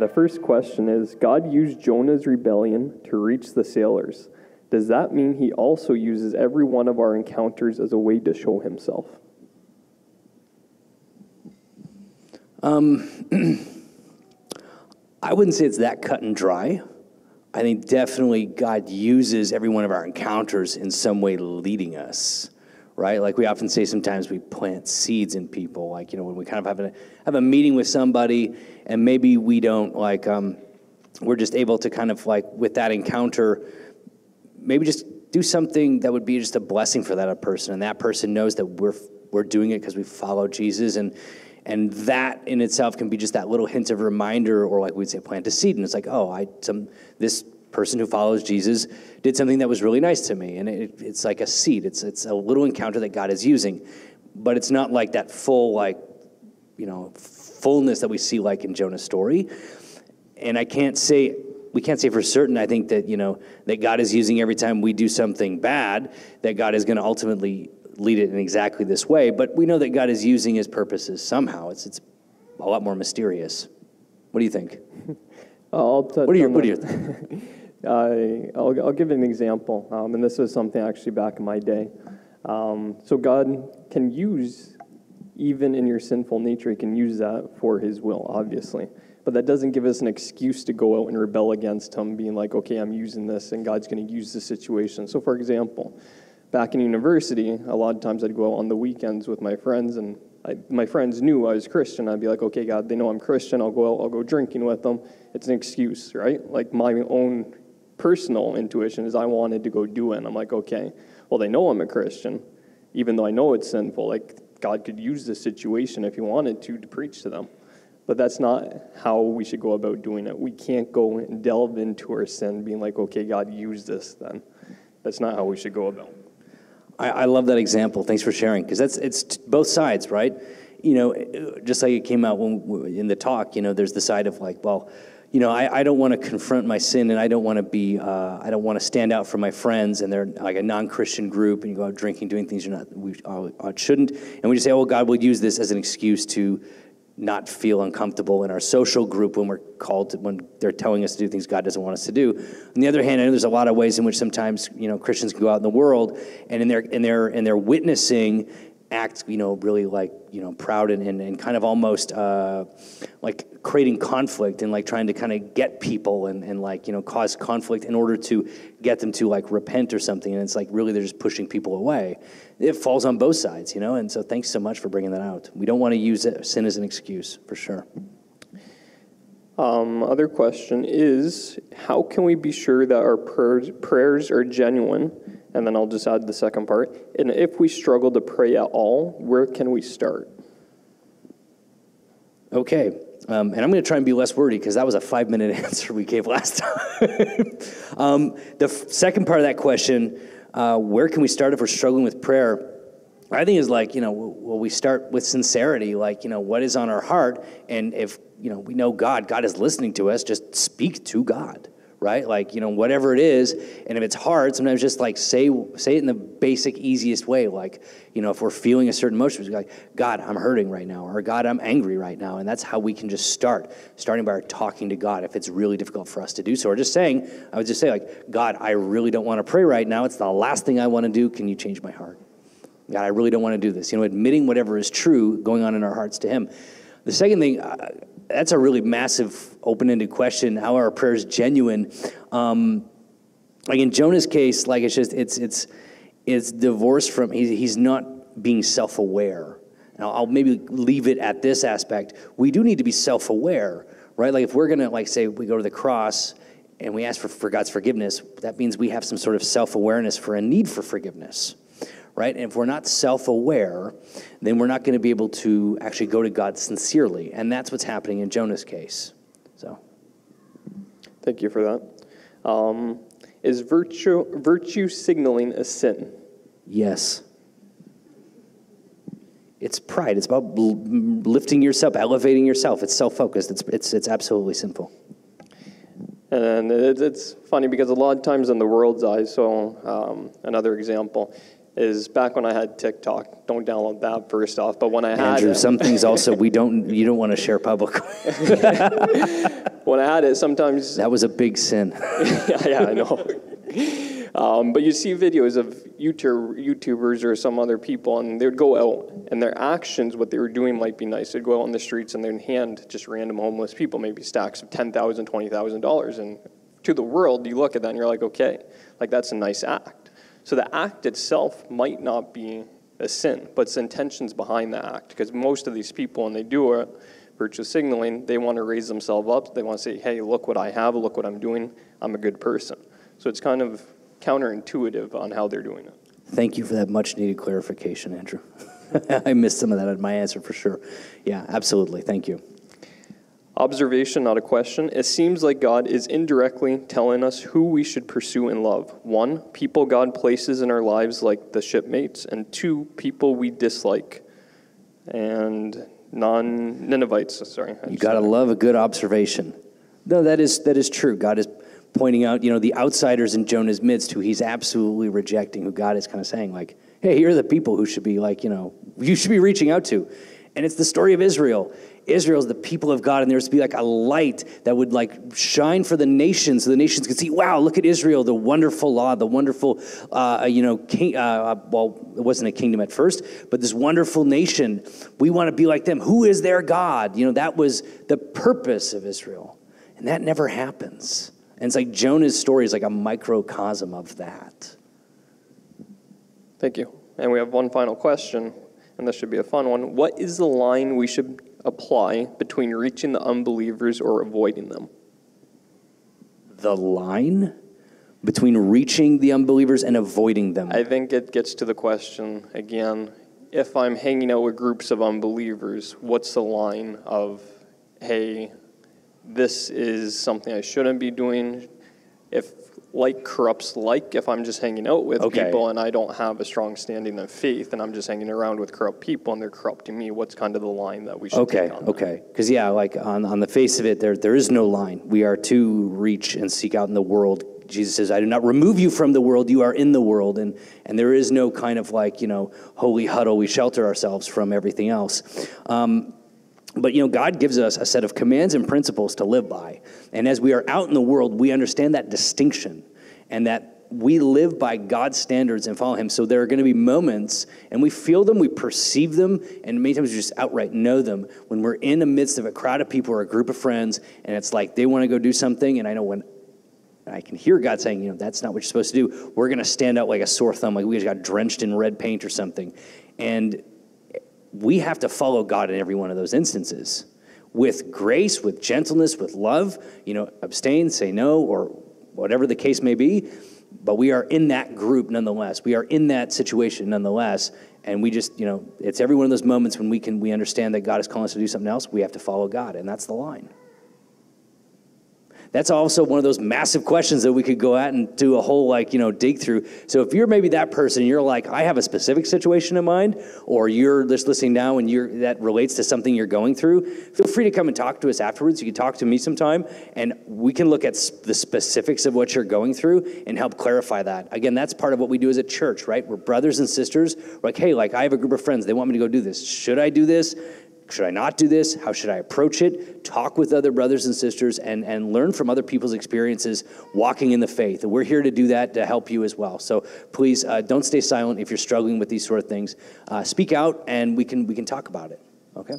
The first question is, God used Jonah's rebellion to reach the sailors. Does that mean he also uses every one of our encounters as a way to show himself? I wouldn't say it's that cut and dry. I think definitely God uses every one of our encounters in some way leading us, right? Like we often say sometimes we plant seeds in people, like, when we kind of have a meeting with somebody and maybe we don't we're just able to kind of like with that encounter, maybe just do something that would be just a blessing for that person. And that person knows that we're doing it because we follow Jesus. And that in itself can be just that little hint of reminder, or like we'd say, plant a seed. And it's like, this person who follows Jesus did something that was really nice to me. And it's like a seed. It's a little encounter that God is using. But it's not like that full, fullness that we see like in Jonah's story. And we can't say for certain, I think that, that God is using every time we do something bad, that God is going to ultimately lead it in exactly this way, but we know that God is using his purposes somehow. It's a lot more mysterious. What do you think? I'll give an example, and this was something actually back in my day. So God can use, even in your sinful nature, he can use that for his will, obviously. But that doesn't give us an excuse to go out and rebel against him, being like, okay, I'm using this, and God's going to use the situation. So, for example, back in university, a lot of times I'd go out on the weekends with my friends, and my friends knew I was Christian. I'd be like, okay, God, they know I'm Christian. I'll go out, I'll go drinking with them. It's an excuse, right? Like my own personal intuition is I wanted to go do it. And I'm like, okay, well, they know I'm a Christian, even though I know it's sinful. Like God could use this situation if he wanted to preach to them. But that's not how we should go about doing it. We can't go and delve into our sin being like, okay, God, use this then. That's not how we should go about it. I love that example. Thanks for sharing, because it's both sides, right? Just like it came out in the talk, there's the side of like, well, I don't want to confront my sin, and I don't want to stand out from my friends, and they're like a non-Christian group, and you go out drinking, doing things we shouldn't, and we just say, oh, God will use this as an excuse to not feel uncomfortable in our social group when when they're telling us to do things God doesn't want us to do. On the other hand, I know there's a lot of ways in which sometimes, Christians can go out in the world and in their witnessing act, really like, proud and kind of almost like creating conflict and like trying to kind of get people and like, cause conflict in order to get them to like repent or something. And it's like really they're just pushing people away. It falls on both sides, and so thanks so much for bringing that out. We don't want to use sin as an excuse, for sure. Other question is, how can we be sure that our prayers are genuine? And then I'll just add the second part. And if we struggle to pray at all, where can we start? Okay. And I'm going to try and be less wordy because that was a 5-minute answer we gave last time. The second part of that question, where can we start if we're struggling with prayer? I think is like, well, we start with sincerity, like, what is on our heart? And if, we know God is listening to us, just speak to God, right? Like, whatever it is. And if it's hard, sometimes just like say it in the basic, easiest way. Like, if we're feeling a certain emotion, we're like, God, I'm hurting right now, or God, I'm angry right now. And that's how we can just starting by talking to God if it's really difficult for us to do so. Or I would just say like, God, I really don't want to pray right now. It's the last thing I want to do. Can you change my heart? God, I really don't want to do this. Admitting whatever is true going on in our hearts to him. The second thing, that's a really massive open-ended question. How are our prayers genuine? Like in Jonah's case, like it's divorced from, he's not being self-aware. Now, I'll maybe leave it at this aspect. We do need to be self-aware, right? Like if we're going to like say we go to the cross and we ask for God's forgiveness, that means we have some sort of self-awareness for a need for forgiveness. Right? And if we're not self-aware, then we're not going to be able to actually go to God sincerely. And that's what's happening in Jonah's case. So, thank you for that. Is virtue signaling a sin? Yes. It's pride. It's about lifting yourself, elevating yourself. It's self-focused. It's absolutely sinful. And it's funny because a lot of times in the world's eyes, so another example, is back when I had TikTok. Don't download that first off, but when I had Andrew, it, some things also you don't want to share publicly. when I had it, sometimes That was a big sin. yeah, I know. But you see videos of YouTubers or some other people, and they would go out, and their actions, what they were doing might be nice. They'd go out on the streets, and they'd hand just random homeless people maybe stacks of $10,000, $20,000. And to the world, you look at that, and you're like, okay, like that's a nice act. So the act itself might not be a sin, but it's intentions behind the act. Because most of these people, when they do it, virtue signaling, they want to raise themselves up. They want to say, hey, look what I have, look what I'm doing. I'm a good person. So it's kind of counterintuitive on how they're doing it. Thank you for that much-needed clarification, Andrew. I missed some of that in my answer for sure. Yeah, absolutely. Thank you. Observation, not a question. It seems like God is indirectly telling us who we should pursue and love. 1, people God places in our lives like the shipmates, and 2, people we dislike. And non-Ninevites, sorry. You got to love a good observation. No, that is true. God is pointing out, the outsiders in Jonah's midst who he's absolutely rejecting, who God is kind of saying like, hey, here are the people who should be you should be reaching out to. And it's the story of Israel. Israel's the people of God, and there's to be like a light that would like shine for the nations, so the nations could see, wow, look at Israel, the wonderful law, the wonderful, king, well, it wasn't a kingdom at first, but this wonderful nation. We want to be like them. Who is their God? That was the purpose of Israel, and that never happens. And it's like Jonah's story is like a microcosm of that. Thank you. And we have one final question, and this should be a fun one. What is the line we should apply between reaching the unbelievers or avoiding them? The line between reaching the unbelievers and avoiding them? I think it gets to the question, again, if I'm hanging out with groups of unbelievers, what's the line of, hey, this is something I shouldn't be doing? If like corrupts like, if I'm just hanging out with people and I don't have a strong standing of faith and I'm just hanging around with corrupt people and they're corrupting me, what's kind of the line that we should take on that? Because like on the face of it, there is no line. We are to reach and seek out in the world. Jesus says, I do not remove you from the world, you are in the world. And there is no kind of holy huddle, we shelter ourselves from everything else. But, God gives us a set of commands and principles to live by. And as we are out in the world, we understand that distinction and that we live by God's standards and follow him. So there are going to be moments, and we feel them, we perceive them, and many times we just outright know them when we're in the midst of a crowd of people or a group of friends, and it's like they want to go do something, and I know when I can hear God saying, that's not what you're supposed to do. We're going to stand out like a sore thumb, like we just got drenched in red paint or something. And we have to follow God in every one of those instances with grace, with gentleness, with love, abstain, say no, or whatever the case may be. But we are in that group nonetheless. We are in that situation nonetheless. And we just, it's every one of those moments when we understand that God is calling us to do something else. We have to follow God, and that's the line. That's also one of those massive questions that we could go at and do a whole, dig through. So if you're maybe that person, you're like, I have a specific situation in mind, or you're just listening now and that relates to something you're going through, feel free to come and talk to us afterwards. You can talk to me sometime, and we can look at the specifics of what you're going through and help clarify that. Again, that's part of what we do as a church, right? We're brothers and sisters. We're like, hey, I have a group of friends. They want me to go do this. Should I do this? Should I not do this? How should I approach it? Talk with other brothers and sisters and learn from other people's experiences walking in the faith. And we're here to do that to help you as well. So please don't stay silent if you're struggling with these sort of things. Speak out and we can talk about it. Okay?